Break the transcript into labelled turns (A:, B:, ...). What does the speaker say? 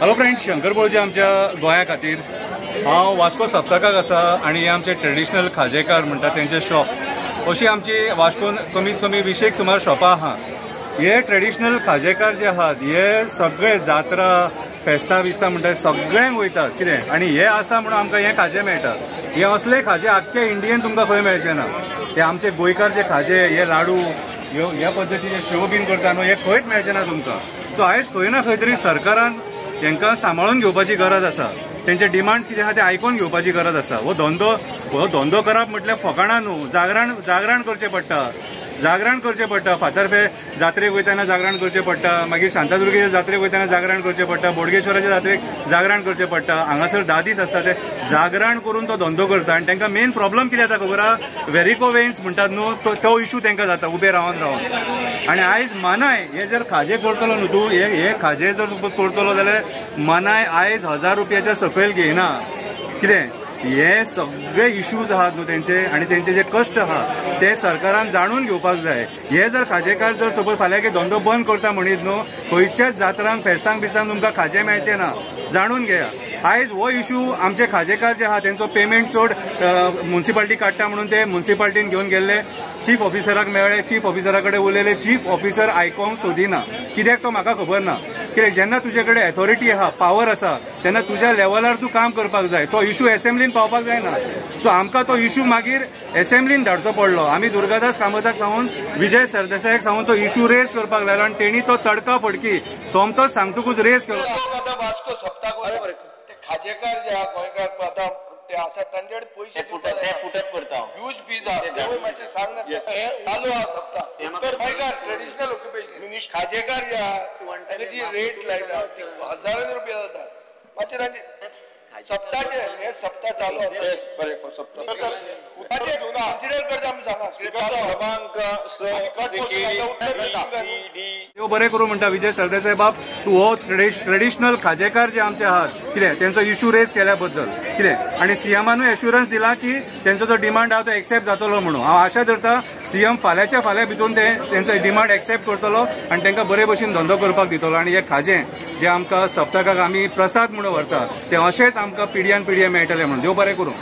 A: Hello friends, Shankar बोळजे आमच्या गोंया खातीर हांव वास्को सप्तकाक आसा आनी हे आमचे ट्रेडिशनल खाजेकार म्हणटा तेंचे शॉप अशी आमची वास्कोन कमीत कमी 20 सुमार शॉपां आहा. हे ट्रेडिशनल खाजेकार जे आहात हे सगळे जात्रा फेस्ता बिस्ता म्हणटा सगळ्यांक वयतात कितें आनी हे आसा म्हणून आमकां हे खाजे मेळटा. हे असले खाजे आख्खे इंडियेन तुमकां खंय मेळचे ना. हे आमचे गोंयकारचे खाजे, हे लाडू, ह्या पद्दतीचे शेव बीन करता न्हू, हे खंयच मेळचे ना तुमकां. सो आयज खंय ना खंय तरी सरकारान तांकां सांबाळून घेवपाची गरज आसा. तेंचे डिमांड्स कितें आहा ते आयकून घेवपाची गरज आसा. हो धंदो करप म्हटल्यार फकाणां न्हू, जागरण करचें पडटा. जागरण करचें पडटा. फातर्फे जात्रेक वयताना जागरण करचें पडटा, मागीर शांतादुर्गेच्या जात्रेक वयताना जागरण करचें पडटा, बोडगेश्वराच्या जात्रेक जागरण करचें पडटा. हांगासर 10 दीस आसता ते जागरण करून तो धंदो करता. आनी तांकां मेन प्रॉब्लम कितें जाता खबर आहा? व्हेरिको वेन्स म्हणटात न्हू, तो इशू तांकां जाता उबे रावन. आनी आयज मानाय हे जर खाजे करतलो न्हू तूं, हे खाजे जर सपोज करतलो जाल्यार मानाय आयज 1000 रुपयाच्या सकयल घेयना. कितें हे सगळे इश्यूज आहात न्हू तेंचे, आनी तेंचे जे कश्ट आहा ते सरकारान जाणून घेवपाक जाय. हे जर खाजेकार जर सपोज फाल्यां की धंदो बंद करता म्हणीत न्हू, खंयच्याच जात्रांक फेस्तांक बिस्तांक तुमकां खाजे मेळचे ना. जाणून घेया. आयज हो इशू आमचे खाजेकार जे आहा तेंचो पेमेंट चड म्युन्सिपाल्टी काडटा म्हणून ते म्युन्सिपाल्टीन घेवन गेल्ले, चीफ ऑफिसराक मेळ्ळे, चीफ ऑफिसरा कडेन उलयले, चीफ ऑफिसर आयकोंक सोदिना. कित्याक तो म्हाका खबर ना. कित्याक जेन्ना तुजे कडेन अथॉरिटी आहा, पावर आसा, तेन्ना तुज्या लेवलार तूं काम करपाक जाय. तो इशू एसेंब्लीन पावपाक जायना. सो आमकां तो इशू मागीर एसेंब्लीन धाडचो पडलो. आमी दुर्गादास कामताक सांगून विजय सरदेसायाक सांगून तो इशू रेज करपाक लायलो आनी तेणी तो तडका फडकी सोमतोच सांगतकूच रेज केलो.
B: खाजेकार जे आहा गोंयकार आतां ते आसा तांचे पयशे पुटप करता ह्यूज फीज आहा. मातशें सांग ना चालू आहा सप्ता गोंयकार ट्रेडिशनल ऑक्युपेशन खाजेकार जे आहा तांची जी रेट लायता ती हजारांनी रुपया जाता. मातशें तांचे सप्ताचे हे सप्ता चालू आसा. कन्सिडर करता आमी सांगा
A: देव बरें करूं म्हणटा विजय सरदेसाय बाब. तूं हो ट्रेडिशनल खाजेकार जे आमचे आहात कितें तेंचो इशू रेज केल्या बद्दल कितें आनी सीएमानूय एश्युरन्स दिला की तेंचो जो डिमांड आहा तो एक्सेप्ट जातलो म्हणून. हांव आशा धरता सीएम फाल्यांच्या फाल्यां भितून तेंचो डिमांड एक्सेप्ट करतलो आनी तांकां बरे भशेन धंदो करपाक दितलो. आनी हे खाजें जे आमकां सप्तकाक आमी प्रसाद म्हणून व्हरता ते अशेंच आमकां पिढ्यान पिढये मेळटले म्हणून. देव बरें करूं.